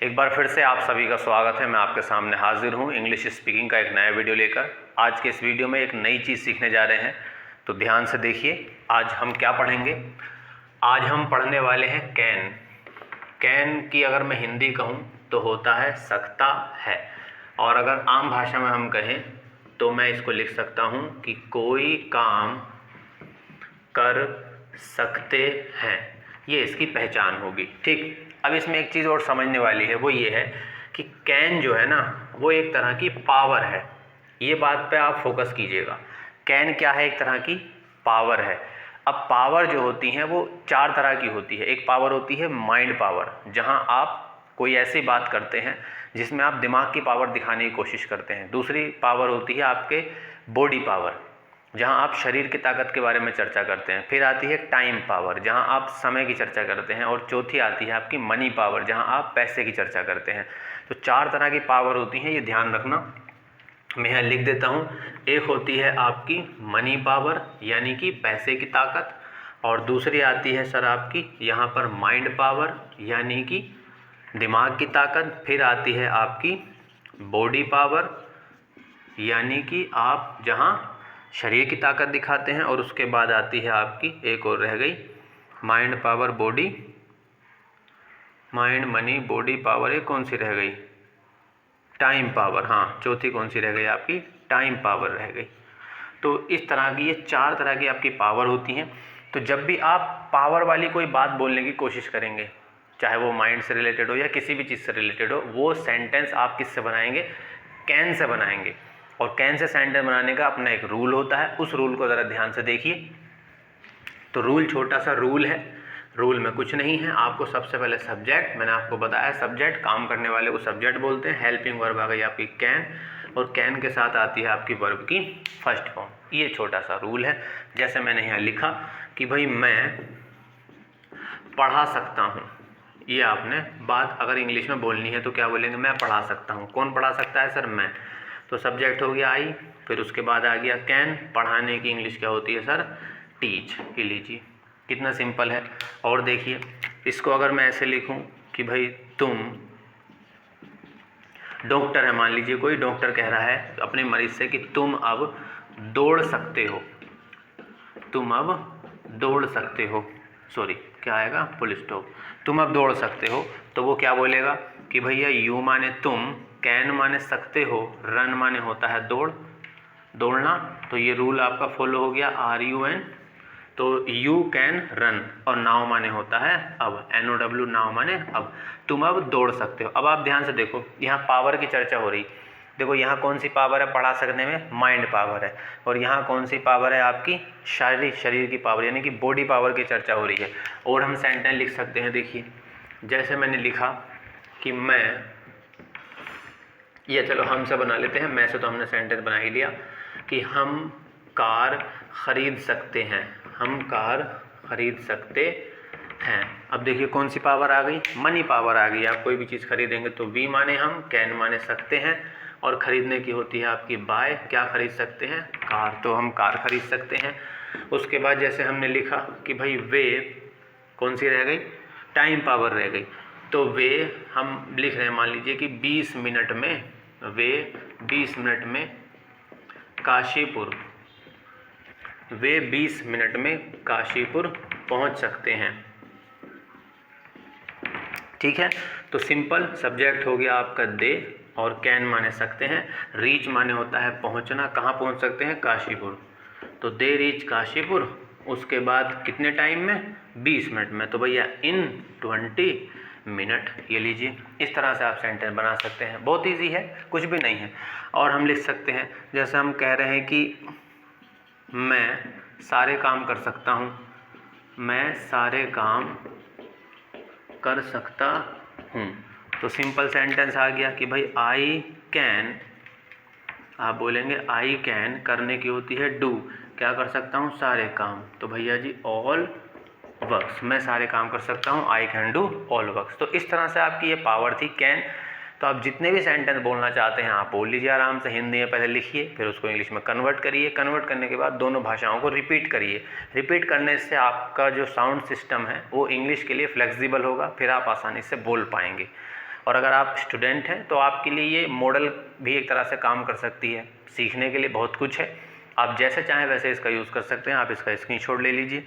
एक बार फिर से आप सभी का स्वागत है। मैं आपके सामने हाजिर हूँ इंग्लिश स्पीकिंग का एक नया वीडियो लेकर। आज के इस वीडियो में एक नई चीज़ सीखने जा रहे हैं, तो ध्यान से देखिए। आज हम क्या पढ़ेंगे? आज हम पढ़ने वाले हैं कैन। कैन की अगर मैं हिंदी कहूँ तो होता है सकता है, और अगर आम भाषा में हम कहें तो मैं इसको लिख सकता हूँ कि कोई काम कर सकते हैं। ये इसकी पहचान होगी। ठीक, अब इसमें एक चीज़ और समझने वाली है, वो ये है कि कैन जो है ना, वो एक तरह की पावर है। ये बात पे आप फोकस कीजिएगा। कैन क्या है? एक तरह की पावर है। अब पावर जो होती हैं वो चार तरह की होती है। एक पावर होती है माइंड पावर, जहां आप कोई ऐसी बात करते हैं जिसमें आप दिमाग की पावर दिखाने की कोशिश करते हैं। दूसरी पावर होती है आपके बॉडी पावर, जहां आप शरीर की ताकत के बारे में चर्चा करते हैं। फिर आती है टाइम पावर, जहां आप समय की चर्चा करते हैं। और चौथी आती है आपकी मनी पावर, जहां आप पैसे की चर्चा करते हैं। तो चार तरह की पावर होती हैं, ये ध्यान रखना। मैं यहाँ लिख देता हूँ। एक होती है आपकी मनी पावर, यानी कि पैसे की ताकत। और दूसरी आती है सर आपकी यहाँ पर माइंड पावर, यानी कि दिमाग की ताकत। फिर आती है आपकी बॉडी पावर, यानी कि आप जहाँ शरीर की ताकत दिखाते हैं। और उसके बाद आती है आपकी एक और रह गई, mind power body, mind money body power. एक कौन सी रह गई? Time power. हाँ, चौथी कौन सी रह गई? आपकी टाइम पावर रह गई। तो इस तरह की ये चार तरह की आपकी पावर होती हैं। तो जब भी आप पावर वाली कोई बात बोलने की कोशिश करेंगे, चाहे वो माइंड से रिलेटेड हो या किसी भी चीज़ से रिलेटेड हो, वो सेंटेंस आप किससे बनाएंगे? कैन से बनाएंगे। और कैन से सेंटेंस बनाने का अपना एक रूल होता है। उस रूल को ज़रा ध्यान से देखिए। तो रूल छोटा सा रूल है। रूल में कुछ नहीं है। आपको सबसे पहले सब्जेक्ट, मैंने आपको बताया सब्जेक्ट, काम करने वाले को सब्जेक्ट बोलते हैं। हेल्पिंग वर्ब आ गई आपकी कैन, और कैन के साथ आती है आपकी वर्ब की फर्स्ट फॉर्म। ये छोटा सा रूल है। जैसे मैंने यहाँ लिखा कि भाई मैं पढ़ा सकता हूँ। ये आपने बात अगर इंग्लिश में बोलनी है तो क्या बोलेंगे? मैं पढ़ा सकता हूँ। कौन पढ़ा सकता है सर? मैं। तो सब्जेक्ट हो गया आई, फिर उसके बाद आ गया कैन। पढ़ाने की इंग्लिश क्या होती है सर? टीच। ये लीजिए, कितना सिंपल है। और देखिए, इसको अगर मैं ऐसे लिखूं कि भाई तुम डॉक्टर है, मान लीजिए कोई डॉक्टर कह रहा है अपने मरीज से कि तुम अब दौड़ सकते हो, तुम अब दौड़ सकते हो। सॉरी, क्या आएगा? Full stop. तुम अब दौड़ सकते हो। तो वो क्या बोलेगा कि भैया यू माने तुम, कैन माने सकते हो, रन माने होता है दौड़, दौड़ना। तो ये रूल आपका फॉलो हो गया, RUN। तो यू कैन रन, और नाउ माने होता है अब, NOW, नाउ माने अब। तुम अब दौड़ सकते हो। अब आप ध्यान से देखो, यहाँ पावर की चर्चा हो रही। देखो यहाँ कौन सी पावर है पढ़ा सकने में? माइंड पावर है। और यहाँ कौन सी पावर है आपकी? शरीर की पावर, यानी कि बॉडी पावर की चर्चा हो रही है। और हम सेंटेंस लिख सकते हैं। देखिए, जैसे मैंने लिखा कि मैं, ये चलो हम से बना लेते हैं। मैं से तो हमने सेंटेंस बना ही लिया कि हम कार खरीद सकते हैं, हम कार खरीद सकते हैं। अब देखिए कौन सी पावर आ गई? मनी पावर आ गई। आप कोई भी चीज़ खरीदेंगे तो वी माने हम, कैन माने सकते हैं, और ख़रीदने की होती है आपकी बाय। क्या खरीद सकते हैं? कार। तो हम कार खरीद सकते हैं। उसके बाद जैसे हमने लिखा कि भाई वे, कौन सी रह गई? टाइम पावर रह गई। तो वे हम लिख रहे हैं, मान लीजिए कि 20 मिनट में, वे 20 मिनट में काशीपुर, वे 20 मिनट में काशीपुर पहुंच सकते हैं। ठीक है। तो सिंपल सब्जेक्ट हो गया आपका दे, और कैन माने सकते हैं, रीच माने होता है पहुंचना। कहाँ पहुंच सकते हैं? काशीपुर। तो दे रीच काशीपुर। उसके बाद कितने टाइम में? 20 मिनट में। तो भैया इन 20 मिनट। ये लीजिए, इस तरह से आप सेंटेंस बना सकते हैं। बहुत इजी है, कुछ भी नहीं है। और हम लिख सकते हैं, जैसे हम कह रहे हैं कि मैं सारे काम कर सकता हूँ, मैं सारे काम कर सकता हूँ। तो सिंपल सेंटेंस आ गया कि भाई आई कैन, आप बोलेंगे आई कैन, करने की होती है डू। क्या कर सकता हूँ? सारे काम। तो भैया जी ऑल वर्क्स, मैं सारे काम कर सकता हूँ, I can do all works. तो इस तरह से आपकी ये पावर थी कैन। तो आप जितने भी सेंटेंस बोलना चाहते हैं आप बोल लीजिए आराम से। हिंदी में पहले लिखिए, फिर उसको इंग्लिश में कन्वर्ट करिए। कन्वर्ट करने के बाद दोनों भाषाओं को रिपीट करिए। रिपीट करने से आपका जो साउंड सिस्टम है वो इंग्लिश के लिए फ्लेक्सिबल होगा, फिर आप आसानी से बोल पाएंगे। और अगर आप स्टूडेंट हैं तो आपके लिए ये मॉडल भी एक तरह से काम कर सकती है। सीखने के लिए बहुत कुछ है, आप जैसे चाहें वैसे इसका यूज़ कर सकते हैं। आप इसका स्क्रीनशॉट ले लीजिए